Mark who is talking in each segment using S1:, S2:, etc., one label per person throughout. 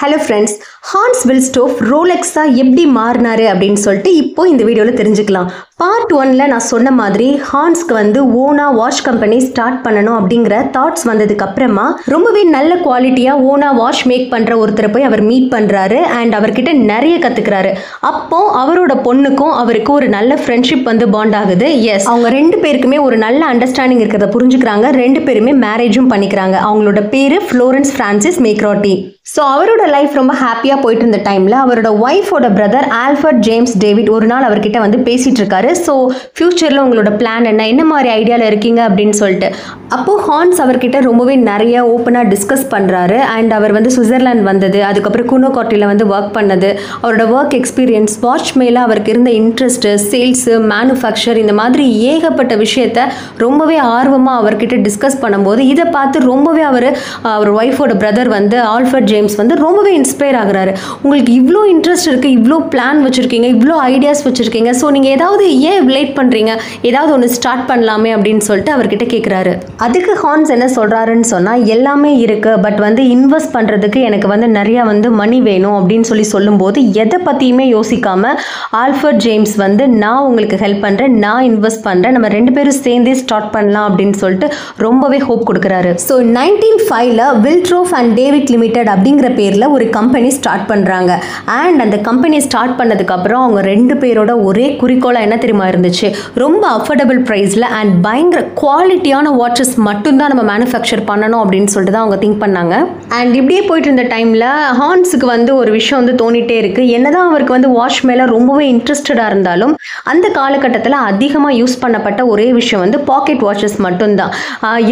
S1: Hello friends, Hans வில்ஸ்டோஃப் ரோலெக்ஸாக எப்படி மாறினாரு அப்படின்னு சொல்லிட்டு இப்போ இந்த வீடியோவில் தெரிஞ்சுக்கலாம். பார்ட் 1ல் நான் சொன்ன மாதிரி ஹான்ஸ்க்கு வந்து ஓனாக வாட்ச் கம்பெனி ஸ்டார்ட் பண்ணணும் அப்படிங்கிற தாட்ஸ் வந்ததுக்கு அப்புறமா ரொம்பவே நல்ல குவாலிட்டியாக ஓனாக வாட்ச் மேக் பண்ணுற ஒருத்தரை போய் அவர் மீட் பண்ணுறாரு அண்ட் அவர்கிட்ட நிறைய கற்றுக்கிறாரு. அப்போ அவரோட பொண்ணுக்கும் அவருக்கு ஒரு நல்ல ஃப்ரெண்ட்ஷிப் வந்து பாண்ட் ஆகுது. எஸ், அவங்க ரெண்டு பேருக்குமே ஒரு நல்ல அண்டர்ஸ்டாண்டிங் இருக்கிறத புரிஞ்சுக்கிறாங்க. ரெண்டு பேருமே மேரேஜும் பண்ணிக்கிறாங்க. அவங்களோட பேர் ஃப்ளோரன்ஸ் ஃப்ரான்சிஸ் மேக்ராட்டி. ஸோ அவரோட லைஃப் ரொம்ப ஹாப்பியாக போயிட்டு இருந்த டைமில் அவரோட ஒய்ஃபோட பிரதர் ஆல்ஃபர்ட் ஜேம்ஸ் டேவிட் ஒரு நாள் அவர்கிட்ட வந்து பேசிகிட்டு இருக்காரு. ஸோ ஃப்யூச்சரில் உங்களோட பிளான் என்ன மாதிரி ஐடியாவில் இருக்கீங்க அப்படின்னு சொல்லிட்டு. அப்போது ஹான்ஸ் அவர்கிட்ட ரொம்பவே நிறைய ஓப்பனாக டிஸ்கஸ் பண்ணுறாரு. அண்ட் அவர் வந்து சுவிட்சர்லாந்து வந்தது, அதுக்கப்புறம் குனோகாட்டியில் வந்து ஒர்க் பண்ணது, அவரோட ஒர்க் எக்ஸ்பீரியன்ஸ், வாட்ச் மேலே அவருக்கு இருந்த இன்ட்ரெஸ்ட்டு, சேல்ஸு, மேனுஃபேக்சர், இந்த மாதிரி ஏகப்பட்ட விஷயத்த ரொம்பவே ஆர்வமாக அவர்கிட்ட டிஸ்கஸ் பண்ணும்போது இதை பார்த்து ரொம்பவே அவர் ஒய்ஃபோட பிரதர் வந்து ஆல்ஃபர்ட் ஜேம்ஸ் வந்து ரொம்பவே இன்ஸ்பயர் ஆகுறாரு. உங்களுக்கு இவ்வளோ இன்ட்ரெஸ்ட் இருக்குது, இவ்வளோ பிளான் வச்சுருக்கீங்க, இவ்வளோ ஐடியாஸ் வச்சுருக்கீங்க, ஸோ நீங்கள் ஏதாவது ஏன் லேட் பண்ணுறீங்க, ஏதாவது ஒன்று ஸ்டார்ட் பண்ணலாமே அப்படின்னு சொல்லிட்டு அவர்கிட்ட கேட்குறாரு. அதுக்கு ஹான்ஸ் என்ன சொல்கிறாருன்னு சொன்னால், எல்லாமே இருக்குது, பட் வந்து இன்வெஸ்ட் பண்ணுறதுக்கு எனக்கு வந்து நிறையா வந்து மணி வேணும் அப்படின்னு சொல்லும்போது எதை பற்றியுமே யோசிக்காமல் ஆல்ஃபர்ட் ஜேம்ஸ் வந்து நான் உங்களுக்கு ஹெல்ப் பண்ணுறேன், நான் இன்வெஸ்ட் பண்ணுறேன், நம்ம ரெண்டு பேரும் சேர்ந்தே ஸ்டார்ட் பண்ணலாம் அப்படின்னு சொல்லிட்டு ரொம்பவே ஹோப் கொடுக்குறாரு. ஸோ 1905ல் வில்ட்ரோஃப் அண்ட் டேவிட் லிமிடெட் அப்படிங்கிற பேரில் ஒரு கம்பெனி ஸ்டார்ட் பண்ணுறாங்க. அண்ட் அந்த கம்பெனி ஸ்டார்ட் பண்ணதுக்கப்புறம் அவங்க ரெண்டு பேரோட ஒரே குறிக்கோளாக என்ன தெரியுமா இருந்துச்சு, ரொம்ப அஃபோர்டபுள் ப்ரைஸில் அண்ட் பயங்கர குவாலிட்டியான வாட்சஸ் மட்டும்தான் நம்ம மேனுஃபேக்சர் பண்ணணும் அப்படின்னு சொல்லிட்டு தான் அவங்க திங்க் பண்ணாங்க. அண்ட் இப்படியே போயிட்டு இருந்த டைமில் ஹான்ஸுக்கு வந்து ஒரு விஷயம் வந்து தோணிட்டே இருக்குது. என்னதான் அவருக்கு வந்து வாட்ச் மேலே ரொம்பவே இன்ட்ரெஸ்டடாக இருந்தாலும் அந்த காலகட்டத்தில் அதிகமாக யூஸ் பண்ணப்பட்ட ஒரே விஷயம் வந்து பாக்கெட் வாட்சஸ் மட்டும்தான்.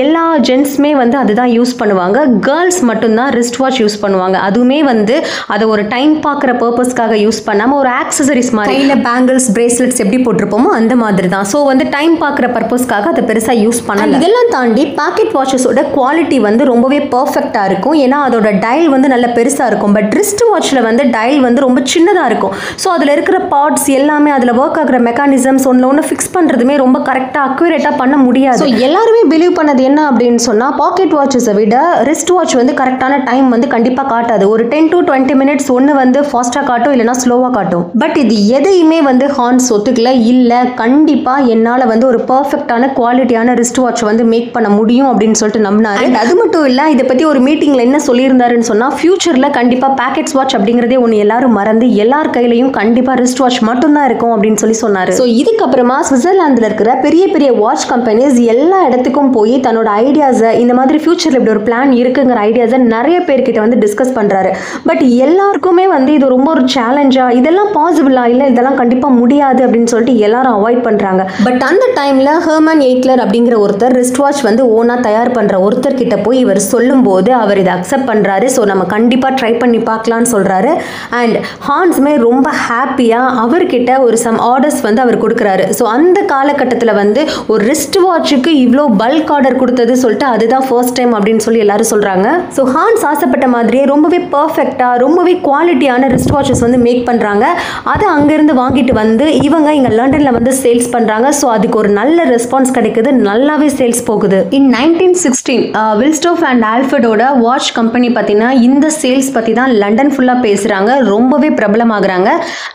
S1: எல்லா ஜென்ட்ஸுமே வந்து அதுதான் யூஸ் பண்ணுவாங்க. கேர்ள்ஸ் மட்டும்தான் ரிஸ்ட் வாட்ச் யூஸ் பண்ணுவாங்க. அதுவுமே வந்து அதை ஒரு டைம் பார்க்குற பர்பஸ்க்காக யூஸ் பண்ணாமல் ஒரு ஆக்சசரிஸ் மாதிரி, கையில் பேங்கிள்ஸ், பிரேஸ்லெட்ஸ் எப்படி போட்டிருப்போமோ அந்த மாதிரி தான். ஸோ வந்து டைம் பார்க்குற பர்பஸ்க்காக அதை பெருசாக யூஸ் பண்ணல. இதெல்லாம் தாண்டி பாக்கெட் வாட்சஸோட குவாலிட்டி வந்து ரொம்பவே பர்ஃபெக்டாக இருக்கும். ஏன்னா அதோட டயல் வந்து நல்ல பெருசாக இருக்கும். பட் ரிஸ்ட் வாட்சில் வந்து டயல் வந்து ரொம்ப சின்னதாக இருக்கும். ஸோ அதில் இருக்கிற பார்ட்ஸ் எல்லாமே, அதில் ஒர்க் ஆகிற மெக்கானிசம்ஸ் ஒன்று ஃபிக்ஸ் பண்ணுறதுமே ரொம்ப கரெக்டாக அக்யூரேட்டாக பண்ண முடியாது. ஸோ எல்லாருமே பிலீவ் பண்ணது என்ன அப்படின்னு சொன்னால், பாக்கெட் வாட்சஸை விட ரிஸ்ட் வாட்ச் வந்து கரெக்டான டைம் வந்து கண்டிப்பாக காட்டாது. ஒரு 10 to 20 minutes ஒன்று வந்து ஃபாஸ்ட்டாக காட்டும், இல்லைனா ஸ்லோவாக காட்டும். பட் இது எதையுமே வந்து ஹான்ஸ் ஒத்துக்கல. இல்லை, கண்டிப்பாக என்னால் வந்து ஒரு பர்ஃபெக்டான குவாலிட்டியான ரிஸ்ட் வாட்ச் வந்து மேக் பண்ண முடியும் அப்படின்னு சொல்லிட்டு நம்பினாரு. அது மட்டும் இல்லை, இதை பற்றி ஒரு மீட்டிங்கில் என்ன சொல்லியிருந்தாருன்னு சொன்னால், ஃபியூச்சரில் கண்டிப்பாக பேக்கெட்ஸ் வாட்ச் அப்படிங்கிறதே ஒன்று எல்லாரும் மறந்து எல்லார் கையிலையும் கண்டிப்பாக ரிஸ்ட் வாட்ச் மட்டும்தான் இருக்கும் அப்படின்னு சொன்னார். ஸோ இதுக்கப்புறமா சுவிட்சர்லாந்தில் இருக்கிற பெரிய பெரிய வாட்ச் கம்பெனிஸ் எல்லா இடத்துக்கும் போய் தன்னோட ஐடியாஸை, இந்த மாதிரி ஃபியூச்சரில் இப்படி ஒரு பிளான் இருக்குங்கிற ஐடியாஸை நிறைய பேர்கிட்ட வந்து டிஸ்கஸ் பண்ணுறாரு. பட் எல்லாருக்குமே வந்து இது ரொம்ப ஒரு சேலஞ்சா, இதெல்லாம் பாசிபிளா, இல்லை இதெல்லாம் கண்டிப்பாக முடியாது அப்படின்னு சொல்லிட்டு எல்லாரும் அவாய்ட் பண்ணுறாங்க. பட் அந்த டைமில் ஹெர்மன் எய்ட்லர் அப்படிங்கிற ஒருத்தர் ரிஸ்ட் வாட்ச் வந்து ஓனாக தயார் பண்ணுற ஒருத்தர்கிட்ட போய் இவர் சொல்லும்போது அவர் இதை அக்செப்ட் பண்ணுறாரு. ஸோ நம்ம கண்டிப்பாக ட்ரை பண்ணி பார்க்கலான்னு சொல்கிறாரு. அண்ட் ஹான்ஸுமே ரொம்ப ஹாப்பியாக அவர்கிட்ட ஒரு சம் ஆர்டர்ஸ் வந்து அவர் கொடுக்குறாரு. ஸோ அந்த காலகட்டத்தில் வந்து ஒரு ரிஸ்ட் வாட்சுக்கு இவ்வளோ பல்க் ஆர்டர் கொடுத்தது சொல்லிட்டு அதுதான் ஃபர்ஸ்ட் டைம் அப்படின்னு சொல்லி எல்லாரும் சொல்கிறாங்க. ஸோ ஹான்ஸ் ஆசைப்பட்ட மாதிரியே ரொம்பவே பர்ஃபெக்டாக ரொம்பவே குவாலிட்டியான ரிஸ்ட் வாட்சஸ் வந்து மேக் பண்ணுறாங்க. அதை அங்கேருந்து வாங்கிட்டு வந்து இவங்க இங்கே லண்டனில் வந்து சேல்ஸ் பண்ணுறாங்க. ஸோ அதுக்கு ஒரு நல்ல ரெஸ்பான்ஸ் கிடைக்குது, நல்லாவே சேல்ஸ் போகுது. இன் 1916 வில்ஸ்டோஃப் அண்ட் ஆல்ஃபர்டோட வாட்ச் கம்பெனி பார்த்தீங்கன்னா இந்த சேல்ஸ் பற்றி தான் லண்டன் ஃபுல்லாக பேசுகிறாங்க, ரொம்பவே பிரபலமாகறாங்க.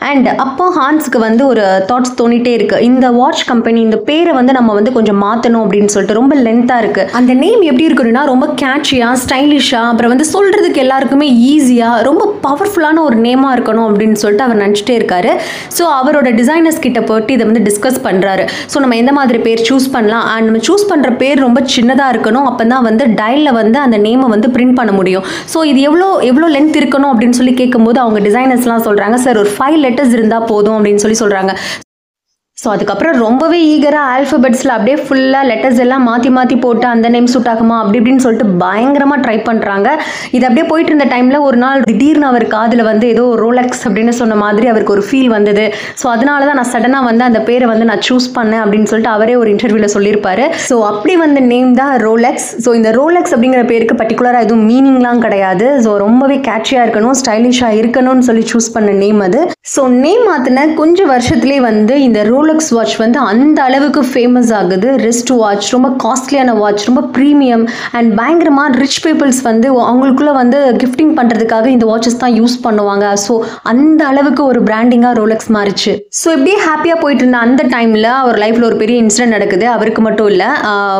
S1: அண்ட் அப்போ ஹான்ஸுக்கு வந்து ஒரு தாட்ஸ் தோணிட்டே இருக்குது, இந்த வாட்ச் கம்பெனி இந்த பேரை வந்து நம்ம வந்து கொஞ்சம் மாற்றணும் அப்படின்னு சொல்லிட்டு. ரொம்ப லென்த்தாக இருக்குது, அந்த நேம் எப்படி இருக்குன்னா ரொம்ப கேட்சியாக, ஸ்டைலிஷாக, அப்புறம் வந்து சொல்கிறதுக்கு எல்லாருக்குமே ஈஸியாக, ரொம்ப பவர்ஃபுல்லான ஒரு நேமாக இருக்கணும் அப்படின்னு சொல்லிட்டு அவர் நினச்சிட்டே இருக்காரு. ஸோ அவரோட டிசைனர்ஸ் கிட்ட போட்டு இதை வந்து டிஸ்கஸ் பண்ணுறாரு. ஸோ நம்ம எந்த மாதிரி பேர் சூஸ் பண்ணலாம், அண்ட் நம்ம சூஸ் பண்ணுற பேர் ரொம்ப சின்னதாக இருக்கணும், அப்போ தான் வந்து டயலில் வந்து அந்த நேமை வந்து பிரிண்ட் பண்ண முடியும். ஸோ இது எவ்வளோ லென்த் இருக்கணும் அப்படின்னு சொல்லி கேட்கும்போது அவங்க டிசைனர்ஸ்லாம் சொல்கிறாங்க, சார் ஒரு 5 letters இருந்தால் போதும் அப்படின்னு சொல்கிறாங்க. ஸோ அதுக்கப்புறம் ரொம்பவே ஈகராக ஆல்ஃபபெட்ஸில் அப்படியே ஃபுல்லாக லெட்டர்ஸ் எல்லாம் மாற்றி போட்டு அந்த நேம் சூட் ஆகுமா அப்படி இப்படின்னு சொல்லிட்டு பயங்கரமாக ட்ரை பண்ணுறாங்க. இது அப்படியே போயிட்டு இருந்த டைமில் ஒரு நாள் திடீர்னு அவர் காதில் வந்து ஏதோ ரோலெக்ஸ் அப்படின்னு சொன்ன மாதிரி அவருக்கு ஒரு ஃபீல் வந்தது. ஸோ அதனால தான் நான் சடனாக வந்து அந்த பேரை வந்து நான் சூஸ் பண்ணேன் அப்படின்னு சொல்லிட்டு அவரே ஒரு இன்டர்வியூவில் சொல்லியிருப்பாரு. ஸோ அப்படி வந்து நேம் தான் ரோலெக்ஸ். ஸோ இந்த ரோலெக்ஸ் அப்படிங்கிற பேருக்கு பர்டிகுலராக எதுவும் மீனிங்லாம் கிடையாது. ஸோ ரொம்பவே கேட்சியாக இருக்கணும், ஸ்டைலிஷாக இருக்கணும்னு சொல்லி சூஸ் பண்ண நேம் அது. ஸோ நேம் மாற்றின கொஞ்சம் வருஷத்துலேயே வந்து இந்த ரோலெக்ஸ் வாட்ச் வந்து அந்த அளவுக்கு ஃபேமஸ் ஆகுது. ரிஸ்ட் வாட்ச் ரொம்ப காஸ்ட்லியான வாட்ச், ரொம்ப ப்ரீமியம் அண்ட் பயங்கரமாக ரிச் பீப்புள்ஸ் வந்து அவங்களுக்குள்ள வந்து கிஃப்டிங் பண்ணுறதுக்காக இந்த வாட்சஸ் தான் யூஸ் பண்ணுவாங்க. ஸோ அந்த அளவுக்கு ஒரு பிராண்டிங்காக ரோலெக்ஸ் மாறிச்சு. ஸோ இப்படியே ஹாப்பியாக போயிட்டு இருந்த அந்த டைமில் அவர் லைஃப்பில் ஒரு பெரிய இன்சிடென்ட் நடக்குது. அவருக்கு மட்டும் இல்லை,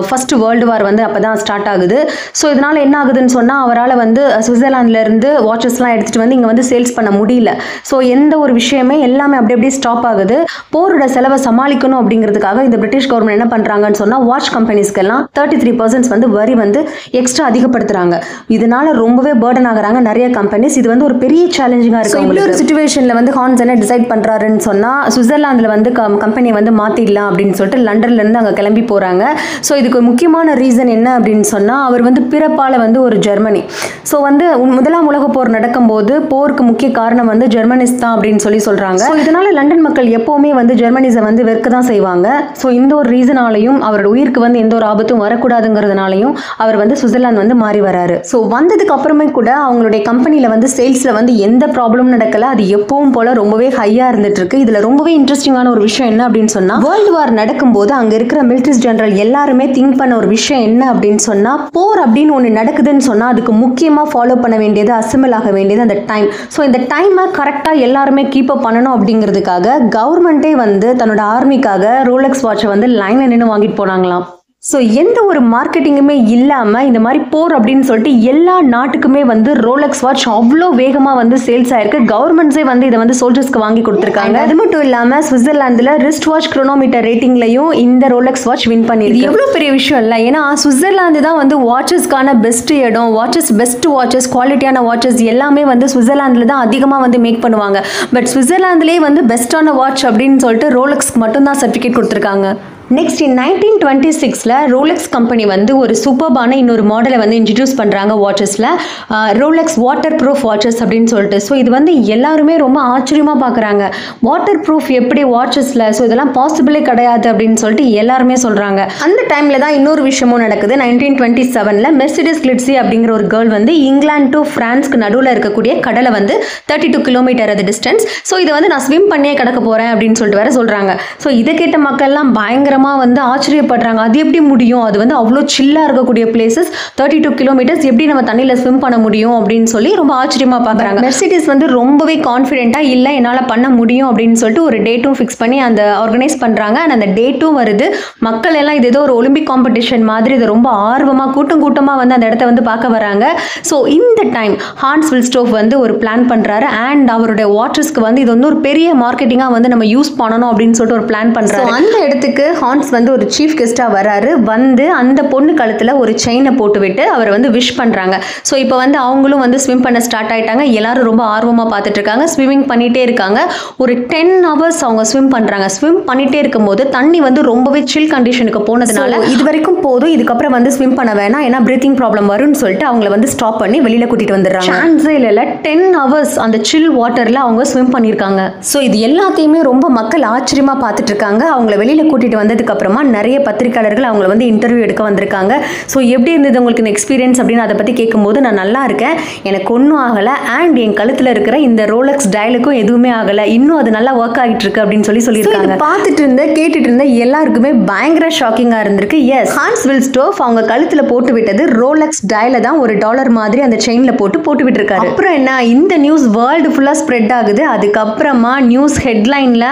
S1: ஃபர்ஸ்ட் வேர்ல்டு வார் வந்து அப்போ தான் ஸ்டார்ட் ஆகுது. ஸோ இதனால் என்ன ஆகுதுன்னு சொன்னால் அவரால் வந்து சுவிட்சர்லாந்துலேருந்து வாட்சஸ்லாம் எடுத்துகிட்டு வந்து இங்கே வந்து சேல்ஸ் பண்ண முடியல. ஸோ எந்த ஒரு விஷயமே எல்லாமே அப்படியே ஸ்டாப் ஆகுது. போரோட செலவை சமாளிக்கணும் அப்படிங்கிறதுக்காக இந்த பிரிட்டிஷ் கவர்மெண்ட் என்ன பண்ணுறாங்கன்னு சொன்னால் வாட்ச் கம்பெனிஸ்க்கெல்லாம் 33% வந்து வரி வந்து எக்ஸ்ட்ரா அதிகப்படுத்துறாங்க. இதனால ரொம்பவே பேர்டன் ஆகுறாங்க நிறைய கம்பெனிஸ். இது வந்து ஒரு பெரிய சேலஞ்சிங்காக இருக்குது. இந்த ஒரு சுச்சுவேஷனில் வந்து ஹான்ஸ் என்ன டிசைட் பண்ணுறாருன்னு சொன்னால் சுவிட்சர்லாந்தில் வந்து கம்பெனியை வந்து மாற்றிடலாம் அப்படின்னு சொல்லிட்டு லண்டன்லேருந்து அங்கே கிளம்பி போகிறாங்க. ஸோ இதுக்கு முக்கியமான ரீசன் என்ன அப்படின்னு சொன்னால் அவர் வந்து பிறப்பால் வந்து ஒரு ஜெர்மனி. ஸோ வந்து முதலாம் உலக போர் நடக்கும்போது போருக்கு முக்கிய காரணம் வந்து ஜெர்மனிஸ் தான் அப்படின்னு சொல்கிறாங்க. ஸோ இதனால லண்டன் மக்கள் எப்போவுமே வந்து ஜெர்மனிஸை வந்து வெறுக்க தான் செய்வாங்க. ஸோ இந்த ஒரு ரீசனாலையும் அவரோட உயிருக்கு வந்து எந்த ஒரு ஆபத்தும் வரக்கூடாதுங்கிறதுனாலையும் அவர் வந்து சுவிட்சர்லாந்து வந்து மாறி வராரு. ஸோ வந்ததுக்கு அப்புறமே கூட அவங்களுடைய கம்பெனியில் வந்து சேல்ஸில் வந்து எந்த ப்ராப்ளமும் நடக்கல. அது எப்பவும் போல ரொம்பவே ஹையாக இருந்துட்டு இருக்கு. இதில் ரொம்பவே இன்ட்ரெஸ்டிங்கான ஒரு விஷயம் என்ன அப்படின்னு சொன்னால் வேர்ல்டு வார் நடக்கும்போது அங்கே இருக்கிற மிலிட்டரி ஜெனரல் எல்லாருமே திங்க் பண்ண ஒரு விஷயம் என்ன அப்படின்னு சொன்னால் போர் அப்படின்னு ஒன்று நடக்குதுன்னு சொன்னால் அதுக்கு முக்கியமாக ஃபாலோ பண்ண வேண்டியது, அசம்பிள் ஆக வேண்டியது அந்த டைம். ஸோ இந்த டைமை கரெக்டாக எல்லாருமே கீப் அப் பண்ணணும் அப்படிங்கிறதுக்காக கவர்மெண்ட்டே வந்து தன்னோட ஆர்மிக்காக ரோலெக்ஸ் வாட்சை வந்து லைனில் நின்று வாங்கிட்டு போனாங்களாம். ஸோ எந்த ஒரு மார்க்கெட்டிங்குமே இல்லாமல் இந்த மாதிரி போர் அப்படின்னு சொல்லிட்டு எல்லா நாட்டுக்குமே வந்து ரோலெக்ஸ் வாட்ச் அவ்வளோ வேகமாக வந்து சேல்ஸ் ஆயிருக்கு. கவர்மெண்ட்ஸே வந்து இதை வந்து சோல்ஜர்ஸ்க்கு வாங்கி கொடுத்துருக்காங்க. அது மட்டும் இல்லாமல் சுவிட்சர்லாந்தில் ரிஸ்ட் வாட்ச் குரோனோமீட்டர் ரேட்டிங்லையும் இந்த ரோலெக்ஸ் வாட்ச் வின் பண்ணிருக்கு. எவ்வளோ பெரிய விஷயம் இல்லை? ஏன்னா சுவிட்சர்லாந்து தான் வந்து வாட்சஸ்க்கான பெஸ்ட் இடம். பெஸ்ட் வாட்சஸ், குவாலிட்டியான வாட்சஸ் எல்லாமே வந்து சுவிட்சர்லாந்தில் தான் அதிகமாக வந்து மேக் பண்ணுவாங்க. பட் சுவிட்சர்லாந்துலேயே வந்து பெஸ்ட்டான வாட்ச் அப்படின்னு சொல்லிட்டு ரோலெக்ஸ்க்கு மட்டும்தான் சர்டிஃபிகேட் கொடுத்துருக்காங்க. நெக்ஸ்ட் இன் 1926 ரோலெக்ஸ் கம்பெனி வந்து ஒரு சூப்பர்பான இன்னொரு மாடலை வந்து இன்ட்ரடியூஸ் பண்ணுறாங்க வாட்சஸில், ரோலெக்ஸ் வாட்டர் ப்ரூஃப் வாட்சஸ் அப்படின்னு சொல்லிட்டு. ஸோ இது வந்து எல்லாருமே ரொம்ப ஆச்சரியமாக பார்க்குறாங்க. வாட்டர் ப்ரூஃப் எப்படி வாட்சஸில்? ஸோ இதெல்லாம் பாசிபிளே கிடையாது அப்படின்னு சொல்லிட்டு எல்லாருமே சொல்கிறாங்க. அந்த டைமில் தான் இன்னொரு விஷயமும் நடக்குது. 1927 மெர்சிடிஸ் கிளிட்ஸி அப்படிங்கிற ஒரு கேர்ள் வந்து இங்கிலாந்து டு ஃப்ரான்ஸ்க்கு நடுவில் இருக்கக்கூடிய கடலை வந்து 32 கிலோமீட்டர் அது டிஸ்டன்ஸ். ஸோ இதை வந்து நான் ஸ்விம் பண்ணியே கடக்க போகிறேன் அப்படின்னு சொல்லிட்டு வேற சொல்கிறாங்க. ஸோ இதை கேட்ட மக்கள்லாம் பயங்கர வந்து ஆச்சரியப்படுறாங்க. அது எப்படி முடியும்? அது வந்து அவ்வளோ சில்லா இருக்கக்கூடிய பிளேசஸ், 32 கிலோமீட்டர்ஸ் எப்படி நம்ம தண்ணியில் ஸ்விம் பண்ண முடியும் அப்படின்னு சொல்லி ரொம்ப ஆச்சரியமா பார்க்குறாங்க. மெர்சிடிஸ் வந்து ரொம்பவே கான்ஃபிடென்ட்டா இல்லை என்னால் பண்ண முடியும் அப்படின்னு சொல்லிட்டு ஒரு டேட்டும் ஃபிக்ஸ் பண்ணி அந்த ஆர்கனைஸ் பண்ணுறாங்க. அண்ட் அந்த டேட்டும் வருது. மக்கள் எல்லாம் இது ஏதோ ஒரு ஒலிம்பிக் காம்படிஷன் மாதிரி இதை ரொம்ப ஆர்வமாக கூட்டமாக வந்து அந்த இடத்த வந்து பார்க்க வராங்க. ஸோ இந்த டைம் ஹான்ஸ் வில்ஸ்டோஃப் வந்து ஒரு பிளான் பண்ணுறாரு. அண்ட் அவருடைய வாட்சஸ்க்கு வந்து இது வந்து ஒரு பெரிய மார்க்கெட்டிங்காக வந்து நம்ம யூஸ் பண்ணணும் அப்படின்னு சொல்லிட்டு ஒரு பிளான் பண்ணுறாரு. அந்த இடத்துக்கு ஹான்ஸ் வந்து ஒரு சீஃப் கெஸ்ட்டாக வராரு. வந்து அந்த பொண்ணு கழுத்தில் ஒரு செயினை போட்டு விட்டு அவரை வந்து விஷ் பண்ணுறாங்க. ஸோ இப்போ வந்து அவங்களும் வந்து ஸ்விம் பண்ண ஸ்டார்ட் ஆகிட்டாங்க. எல்லாரும் ரொம்ப ஆர்வமாக பார்த்துட்டு இருக்காங்க. ஸ்விம்மிங் பண்ணிகிட்டே இருக்காங்க. ஒரு 10 hours அவங்க ஸ்விம் பண்ணுறாங்க. ஸ்விம் பண்ணிகிட்டே இருக்கும்போது தண்ணி வந்து ரொம்பவே சில் கண்டிஷனுக்கு போனதுனால இது வரைக்கும் போதும், இதுக்கப்புறம் வந்து ஸ்விம் பண்ண வேணாம், ஏன்னா பிரீத்திங் ப்ராப்ளம் வரும்னு சொல்லிட்டு அவங்கள வந்து ஸ்டாப் பண்ணி வெளியில் கூட்டிகிட்டு வந்துடுறாங்க. சான்ஸே இல்லை, 10 hours அந்த சில் வாட்டரில் அவங்க ஸ்விம் பண்ணியிருக்காங்க. ஸோ இது எல்லாத்தையுமே ரொம்ப மக்கள் ஆச்சரியமாக பார்த்துட்டு இருக்காங்க. அவங்கள வெளியில் கூட்டிகிட்டு வந்ததுக்கு அப்புறமா நிறைய பத்திரிகையாளர்கள் அவங்களை வந்து இன்டர்வியூ எடுக்க வந்திருக்காங்க. ஸோ எப்படி இருந்தது உங்களுக்கு எக்ஸ்பீரியன்ஸ் அப்படின்னு அதை பற்றி கேட்கும்போது நான் நல்லா இருக்கேன், எனக்கு ஒன்றும் ஆகலை, அண்ட் என் கழுத்தில் இருக்கிற இந்த ரோலெக்ஸ் டயலுக்கும் எதுவுமே ஆகலை, இன்னும் அது நல்லா ஒர்க் ஆகிட்டு இருக்கு அப்படின்னு சொல்லியிருக்காங்க. பார்த்துட்டு இருந்த கேட்டுட்டு இருந்த எல்லாருக்குமே பயங்கர ஷாக்கிங்காக இருந்திருக்கு. எஸ், ஹான்ஸ் வில்ஸ்டோஃப் அவங்க கழுத்தில் போட்டு விட்டது ரோலெக்ஸ் டயலை தான், ஒரு டாலர் மாதிரி அந்த செயினில் போட்டு விட்டுருக்காரு. அப்புறம் என்ன, இந்த நியூஸ் வேர்ல்டு ஃபுல்லாக ஸ்ப்ரெட் ஆகுது. அதுக்கப்புறமா நியூஸ் ஹெட்லைனில்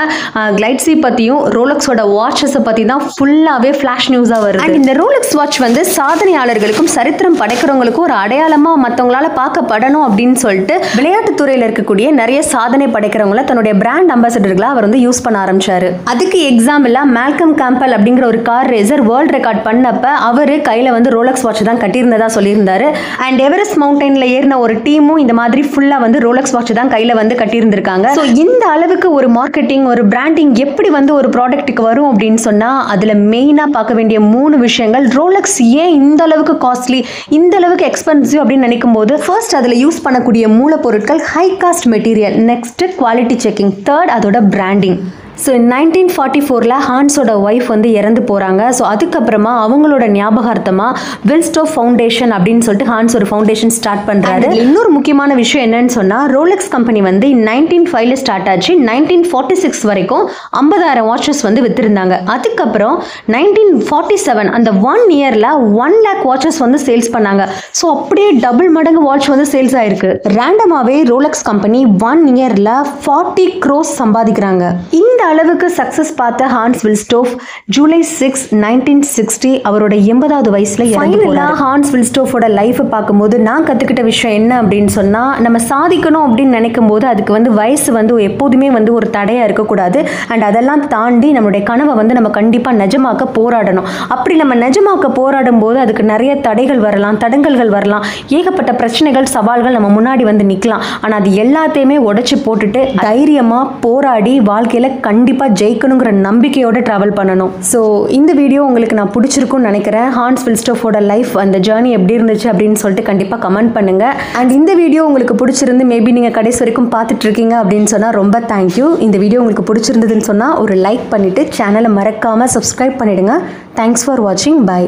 S1: கிளைட்ஸி பற்றியும் ரோலெக்ஸோட வாட்சஸை பற்றி தான் ஃபுல்லாகவே ஃப்ளாஷ் நியூஸாக வருது. அண்ட் இந்த ரோலெக்ஸ் வாட்ச் வந்து சாதனையாளர்களுக்கும் சரித்திரம் படைக்கிறவங்களுக்கும் ஒரு அடையாளமாக மற்றவங்களால பார்க்கப்படணும் அப்படின்னு சொல்லிட்டு விளையாட்டுத்துறையில் இருக்கக்கூடிய நிறைய சாதனை படைக்கிறவங்கள தன்னுடைய பிராண்ட் அம்பாசிடர்களாக அவர் வந்து யூஸ் பண்ண ஆரம்பிச்சாரு. அதுக்கு எக்ஸாம்பிளாக மேல்கம் கேம்பல் அப்படிங்கிற ஒரு கார் ரேசர் வேர்ல்ட் ரெக்கார்ட் பண்ணப்ப அவர் கையில் வந்து ரோலெக்ஸ் வாட்ச் தான் கட்டியிருந்ததா சொல்லியிருந்தாரு. அண்ட் எவரெஸ்ட் மவுண்டனில் ஏறின ஒரு டீமும் இந்த மாதிரி ஃபுல்லாக வந்து ரோலெக்ஸ் வாட்ச் தான் கையில் வந்து கட்டியிருந்திருக்காங்க. ஸோ இந்த அளவுக்கு ஒரு மார்க்கெட்டிங், ஒரு பிராண்டிங் எப்படி வந்து ஒரு ப்ராடக்ட்டுக்கு வரும் அப்படின்னு சொன்னால் அதில் மெயினாக பார்க்க வேண்டிய 3 விஷயங்கள். ரோலெக்ஸ் ஏன் இந்த அளவுக்கு காஸ்ட்லி, இந்த அளவுக்கு எக்ஸ்பென்சிவ் அப்படின்னு நினைக்கும் போது ஃபர்ஸ்ட் அதில் யூஸ் பண்ணக்கூடிய மூலப்பொருட்கள் high cost material, next quality checking, third அதோட பிராண்டிங். ஸோ 1944 ஹான்ஸோட ஒய்ஃப் வந்து இறந்து போகிறாங்க. ஸோ அதுக்கப்புறமா அவங்களோட ஞாபகார்த்தமாக வில்ஸ்டோஃப் ஃபவுண்டேஷன் அப்படின்னு சொல்லிட்டு ஹான்ஸ் ஒரு ஃபவுண்டேஷன் ஸ்டார்ட் பண்ணுறாரு. இன்னொரு முக்கியமான விஷயம் என்னன்னு சொன்னால், ரோலெக்ஸ் கம்பெனி வந்து 1905 ஸ்டார்ட் ஆச்சு. 1946 வரைக்கும் 50,000 வாட்சஸ் வந்து விற்றுருந்தாங்க. அதுக்கப்புறம் 1947 அந்த 1 இயரில் 1 lakh வாட்சஸ் வந்து சேல்ஸ் பண்ணாங்க. ஸோ அப்படியே டபுள் மடங்கு வாட்ச் வந்து சேல்ஸ் ஆயிருக்கு. ரேண்டமாகவே ரோலெக்ஸ் கம்பெனி 1 இயரில் 40 crores சம்பாதிக்கிறாங்க. இந்த அளவுக்கு சக்சஸ் பார்த்த ஹான்ஸ் வில்ஸ்டோஃப் ஜூலை 6, 1960 அவரோட 80வது வயசுல இறந்து போனார். ஹான்ஸ் வில்ஸ்டோஃபோட லைஃப் பார்க்கும்போது நான் கத்துக்கிட்ட விஷயம் என்ன அப்படின்னு சொன்னா, நம்ம சாதிக்கணும் அப்படின்னு நினைக்கும் போது அதுக்கு வந்து வயசு வந்து எப்போதுமே வந்து ஒரு தடையா இருக்கக்கூடாது. அண்ட் அதெல்லாம் தாண்டி நம்மளுடைய கனவை வந்து நம்ம கண்டிப்பா நிஜமாக்க போராடணும். அப்படி நம்ம நிஜமாக்க போராடும் போது அதுக்கு நிறைய தடைகள் வரலாம், தடங்கல்கள் வரலாம், ஏகப்பட்ட பிரச்சனைகள், சவால்கள் நம்ம முன்னாடி வந்து நிற்கலாம். ஆனால் அது எல்லாத்தையுமே உடைச்சு போட்டுட்டு தைரியமா போராடி வாழ்க்கையில கண்டிப்பா ஜெயிக்கணுங்கிற நம்பிக்கையோட டிராவல் பண்ணணும். ஸோ இந்த வீடியோ உங்களுக்கு நான் பிடிச்சிருக்கும்னு நினைக்கிறேன். ஹான்ஸ் வில்ஸ்டோஃபோட லைஃப் அந்த ஜேர்னி எப்படி இருந்துச்சு அப்படின்னு சொல்லிட்டு கண்டிப்பாக கமெண்ட் பண்ணுங்க. அண்ட் இந்த வீடியோ உங்களுக்கு பிடிச்சிருந்து மேபி நீங்கள் கடைசி வரைக்கும் பார்த்துட்டு இருக்கீங்க அப்படின்னு சொன்னால் ரொம்ப தேங்க்யூ. இந்த வீடியோ உங்களுக்கு பிடிச்சிருந்ததுன்னு சொன்னால் ஒரு லைக் பண்ணிவிட்டு சேனலை மறக்காமல் சப்ஸ்கிரைப் பண்ணிடுங்க. தேங்க்ஸ் ஃபார் வாட்சிங். பை.